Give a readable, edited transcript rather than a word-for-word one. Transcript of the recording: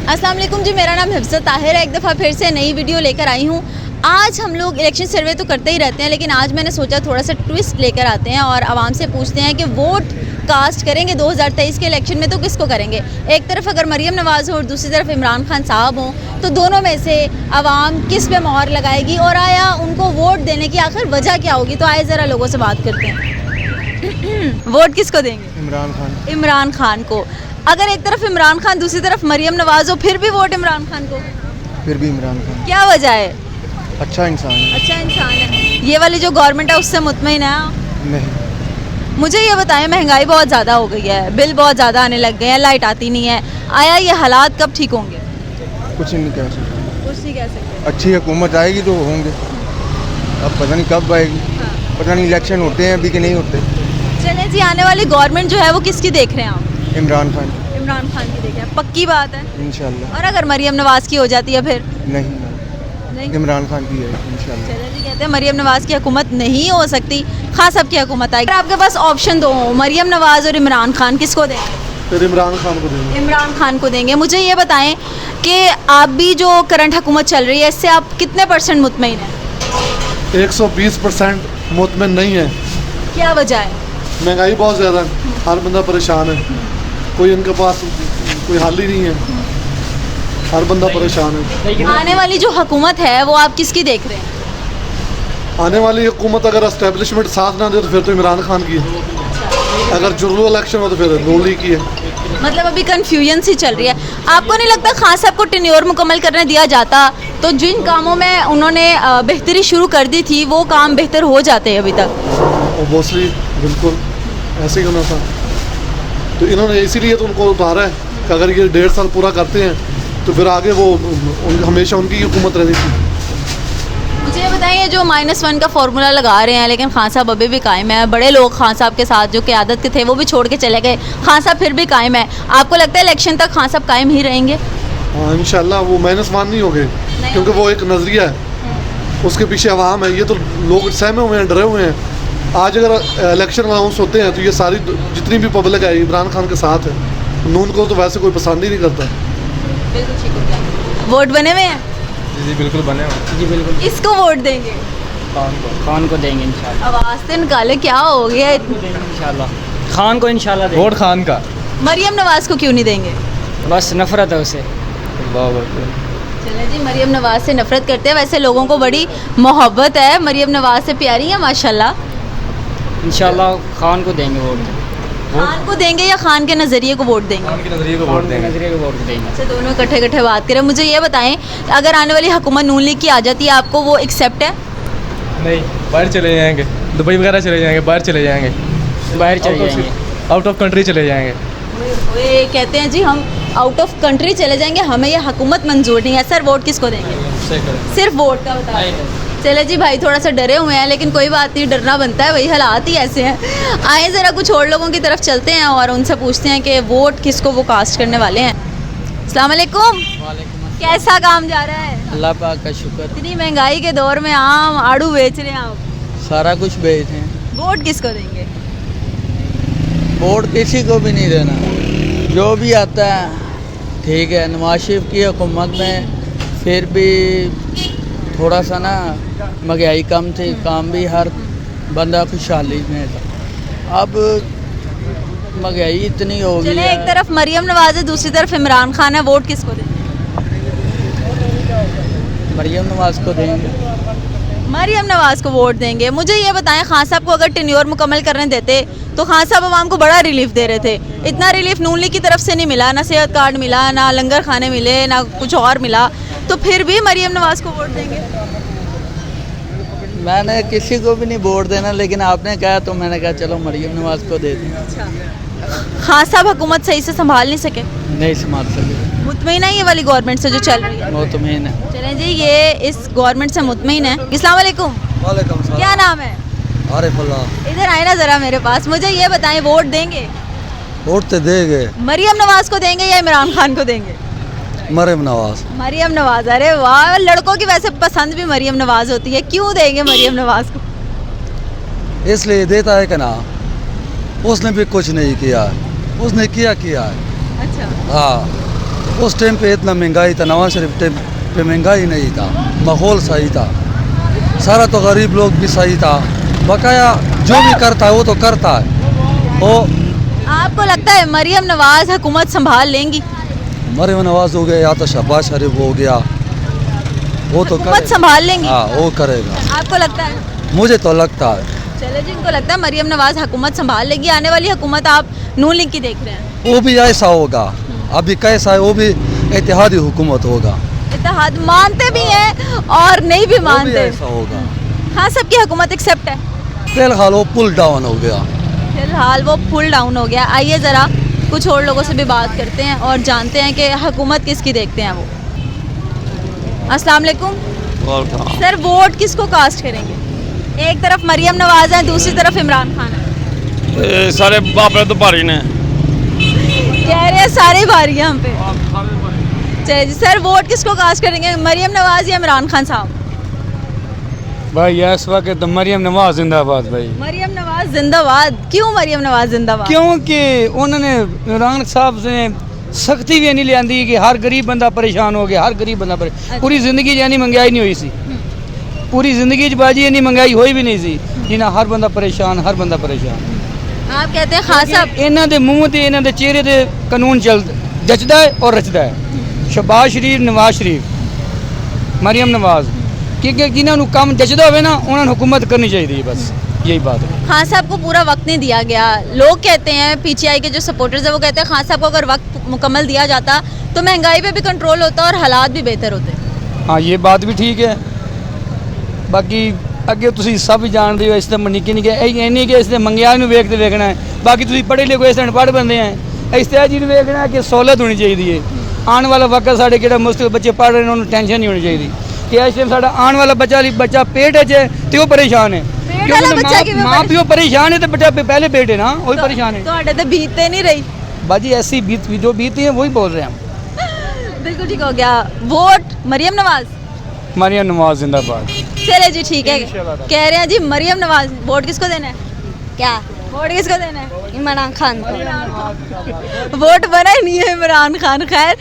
अस्सलाम वालेकुम जी, मेरा नाम हिफ्ज़त ताहिर है। एक दफ़ा फिर से नई वीडियो लेकर आई हूँ। आज हम लोग इलेक्शन सर्वे तो करते ही रहते हैं, लेकिन आज मैंने सोचा थोड़ा सा ट्विस्ट लेकर आते हैं और आवाम से पूछते हैं कि वोट कास्ट करेंगे 2023 के इलेक्शन में तो किसको करेंगे। एक तरफ अगर मरीम नवाज़ हो और दूसरी तरफ इमरान खान साहब हों, तो दोनों में से आवाम किस पे मोहर लगाएगी और आया उनको वोट देने की आखिर वजह क्या होगी। तो आए ज़रा लोगों से बात करते हैं। वोट किसको देंगे? इमरान खान। इमरान खान को। अगर एक तरफ इमरान खान दूसरी तरफ मरीम नवाज़ हो, फिर भी वोट इमरान खान को? फिर भी इमरान खान। क्या वजह है? अच्छा इंसान है। अच्छा इंसान है। ये वाली जो गवर्नमेंट है उससे मुतमईन है? नहीं। मुझे ये बताएं, महंगाई बहुत ज़्यादा हो गई है, बिल बहुत ज़्यादा आने लग गए हैं, लाइट आती नहीं है, आया ये हालात कब ठीक होंगे? कुछ नहीं कह सकते। कुछ नहीं कह सकते। अच्छी हुकूमत आएगी तो होंगे, अब पता नहीं कब आएगी। हाँ। पता नहीं इलेक्शन होते हैं अभी कि नहीं होते। चले जी, आने वाली गवर्नमेंट जो है वो किसकी देख रहे हैं आप? इमरान खान। इमरान खान की देख रहे हैं, पक्की बात है? इंशाल्लाह। और अगर मरीम नवाज़ की हो जाती है फिर? नहीं, नहीं। इमरान खान की है इंशाल्लाह। चले जी, कहते हैं मरीम नवाज़ की हुकूमत नहीं हो सकती, खान साहब की हुकूमत आएगी। अगर आपके पास ऑप्शन दो, मरीम नवाज़ और इमरान खान, किसको देंगे? फिर इमरान खान को देंगे। इमरान खान को देंगे। मुझे ये बताएं कि आप भी जो करंट हुकूमत चल रही है इससे आप कितने % मुतमईन हैं? 120% मुतमिन नहीं है। क्या वजह है? महंगाई बहुत ज़्यादा है, हर बंदा परेशान है, कोई इनके पास कोई हल ही नहीं है, हर बंदा परेशान है। आने वाली जो हुकूमत है वो आप किसकी देख रहे हैं? आने वाली हुकूमत अगर एस्टेब्लिशमेंट साथ ना दे तो फिर तो इमरान खान की है, अगर जुर्रू इलेक्शन हो तो फिर नून लीग की है। मतलब अभी कन्फ्यूजन सी चल रही है। आपको नहीं लगता खान साहब को टेन्योर मुकम्मल करने दिया जाता तो जिन कामों में उन्होंने बेहतरी शुरू कर दी थी वो काम बेहतर हो जाते अभी तक? ओबोसली बिल्कुल ऐसे ही होना था, तो इन्होंने इसीलिए तो उनको उतारा है कि अगर ये 1.5 साल पूरा करते हैं तो फिर आगे वो हमेशा उनकी हुकूमत रहनी थी। मुझे ये बताइए, जो -1 का फार्मूला लगा रहे हैं लेकिन खान साहब अभी भी कायम है, बड़े लोग खान साहब के साथ जो क़यादत के थे वो भी छोड़ के चले गए, खान साहब फिर भी कायम है, आपको लगता है इलेक्शन तक खान साहब कायम ही रहेंगे? हाँ इंशाल्लाह वो -1 नहीं हो गए, क्योंकि वो एक नज़रिया है, उसके पीछे अवाम है, ये तो लोग सहमे हुए हैं, डरे हुए हैं। आज अगर इलेक्शन अनाउंस होते हैं तो ये सारी जितनी भी पब्लिक है इमरान खान के साथ है, नून को तो वैसे कोई पसंद ही नहीं करता। बिल्कुल ठीक हो गया। वोट बने हुए हैं? जी बिल्कुल बने हुए। जी बिल्कुल। किसको वोट देंगे? खान को देंगे इंशाल्लाह। आवाज़ तो निकाले, क्या हो गया? इंशाल्लाह खान को इंशाल्लाह देंगे। वोट खान का। मरीम नवाज़ को क्यों नहीं देंगे? बस नफरत है उसे। चले जी, मरीम नवाज़ से नफरत करते हैं, वैसे लोगों को बड़ी मोहब्बत है, मरीम नवाज़ से प्यारी है माशाल्लाह। इंशाल्लाह खान को देंगे वोट। खान को देंगे या खान के नज़रिए को वोट देंगे? खान के नज़रिए को वोट देंगे। नज़रिए को वोट देंगे। अच्छा, दोनों इकट्ठे बात करें। मुझे ये बताएं, अगर आने वाली हुकूमत नून लीग की आ जाती है आपको वो एक्सेप्ट है? नहीं, बाहर चले जाएंगे, दुबई वगैरह चले जाएंगे, बाहर चले जाएंगे, बाहर चले जाएंगे, आउट ऑफ कंट्री चले जाएंगे। वे कहते हैं जी हम आउट ऑफ कंट्री चले जाएंगे, हमें ये हुकूमत मंजूर नहीं है। सर वोट किसको देंगे? सिर्फ वोट का बता दें। चले जी भाई, थोड़ा सा डरे हुए हैं लेकिन कोई बात नहीं, डरना बनता है, वही हालात ही ऐसे हैं। आए ज़रा कुछ और लोगों की तरफ चलते हैं और उनसे पूछते हैं कि वोट किसको वो कास्ट करने वाले हैं। अस्सलाम वालेकुम। कैसा काम जा रहा है? अल्लाह पाक का शुक्र। इतनी महंगाई के दौर में आम आड़ू बेच रहे हैं आप, सारा कुछ बेच हैं। वोट किसको देंगे? वोट किसी को भी नहीं देना, जो भी आता है ठीक है। नवाज शरीफ की हुकूमत में फिर भी थोड़ा सा ना महंगाई कम थी, काम भी हर बंदा खुशहाली में था। अब महंगाई इतनी हो गई चले, है। एक तरफ मरीम नवाज़ है, दूसरी तरफ इमरान खान है, वोट किसको देंगे? मरीम नवाज को देंगे। मरीम नवाज़ को वोट देंगे। मुझे ये बताएं, खान साहब को अगर टेन्योर मुकम्मल करने देते तो खान साहब आवाम को बड़ा रिलीफ दे रहे थे, इतना रिलीफ नून लीग की तरफ से नहीं मिला, ना सेहत कार्ड मिला, ना लंगर खाने मिले, ना कुछ और मिला, तो फिर भी मरीम नवाज़ को वोट देंगे? मैंने किसी को भी नहीं वोट देना, लेकिन आपने कहा तो मैंने कहा चलो मरीम नवाज को दे दें। अच्छा, खान साहब हुकूमत सही से संभाल नहीं सके? नहीं संभाल सके। मुतमईन है ये वाली गवर्नमेंट से जो चल रही है? मुतमईन है। चलें जी, ये इस गवर्नमेंट से मुतमईन है। अस्सलाम वालेकुम। वालेकुम सलाम। क्या नाम है? आरिफुल्लाह। इधर आए ना ज़रा मेरे पास। मुझे ये बताएं, वोट देंगे? वोट तो देंगे। मरीम नवाज़ को देंगे या इमरान खान को देंगे? मरीम नवाज। मरीम नवाज़। अरे वाह, लड़कों की वैसे पसंद भी मरीम नवाज़ होती है, क्यों देंगे मरीम नवाज़ को? इसलिए देता है कि ना, उसने भी कुछ नहीं किया, उसने किया है। अच्छा, हाँ, उस टाइम पे इतना महंगाई था, नवाज शरीफ टाइम पे महंगाई नहीं था, माहौल सही था, सारा तो गरीब लोग भी सही था। बकाया जो भी करता है वो तो करता है। वो आपको लगता है मरियम नवाज हुकूमत संभाल लेंगी? मरियम नवाज हो गया या तो शहबाज शरीफ हो गया, वो तो हुकूमत संभाल लेंगी? हाँ वो करेगा, आपको लगता है? मुझे तो लगता है। चलो जिनको लगता है मरियम नवाज हुकूमत संभाल लेगी, आने वाली हुकूमत आप नून लीग की देख रहे हैं? वो भी ऐसा होगा, अभी कैसा है वो भी इत्तेहादी हुकूमत होगा, इत्तेहाद मानते भी हैं और नहीं भी वो भी मानते। ऐसा होगा। हाँ, सबकी हुकूमत एक्सेप्ट है। फिलहाल वो पुल डाउन हो गया। फिलहाल वो फुल डाउन हो गया। आइए ज़रा कुछ और लोगों से भी बात करते हैं और जानते हैं कि हुकूमत किसकी देखते हैं वो। अस्सलाम वालेकुम सर, वोट किसको कास्ट करेंगे? एक तरफ मरियम नवाज है, दूसरी तरफ इमरान खान है। सारे बाप तो भारी ने कह रहे हैं सारे भारी हैं हम पे। चलिए जी सर, वोट किसको कास्ट करेंगे, मरियम नवाज या इमरान खान साहब? भाई इस वक्त तो मरियम नवाज जिंदाबाद भाई। मरियम नवाज जिंदाबाद। क्यों मरियम नवाज जिंदाबाद? क्योंकि उन्होंने इमरान साहब से सख्ती भी नहीं लियांदी कि हर गरीब बंदा परेशान हो गया, हर गरीब बंदा परेशान। पूरी जिंदगी यानी महंगाई नहीं हुई सी, पूरी जिंदगी च बाजी यानी महंगाई होई भी नहीं सी, जिन्हें हर बंदा परेशान, हर बंदा परेशान। आप कहते हैं खान साहब इन्हों के मूँह से इन्हों के चेहरे से कानून चल जचदा है और रचदा है। शहबाज शरीफ, नवाज शरीफ, मरियम नवाज, क्योंकि जिन्होंने काम जचदा हो ना उन्होंने हुकूमत करनी चाहिए, बस यही बात है। खान साहब को पूरा वक्त नहीं दिया गया। लोग कहते हैं, पीटीआई के जो सपोर्टर्स हैं वो कहते हैं खान साहब को अगर वक्त मुकम्मल दिया जाता तो महंगाई पे भी कंट्रोल होता और हालात भी बेहतर होते। हाँ, ये बात भी ठीक है। बाकी अगे तुम सब जानते हो, इस तरह निक्के निक्के ये नहीं कि इस मंगयाई में वेखते वेखना है। बाकी तुम पढ़े लिखे इस अनपढ़ बंदे हैं, इस तरह चीज़ वेखना है कि सहूलत होनी चाहिए है। आने वाला वक्त साढ़े जो मुश्किल बच्चे पढ़ रहे हैं उन्होंने टेंशन नहीं होनी चाहिए कि इस टाइम साढ़ा आने वाला बच्चा पेट है तो वो परेशान है, माँ प्यो परेशान है तो बच्चा पहले पेट है ना, वही परेशान है। तो बीतते नहीं रही बाजी, ऐसी जो बीती है वही बोल रहे हैं हम। बिल्कुल ठीक हो गया। वोट मरियम नवाज? मरियम नवाज जिंदाबाद। चले जी ठीक है, कह रहे हैं जी मरियम नवाज। वोट किसको देना है? क्या वोट किसको देना है? इमरान खान को। वोट बना ही नहीं है इमरान खान। खैर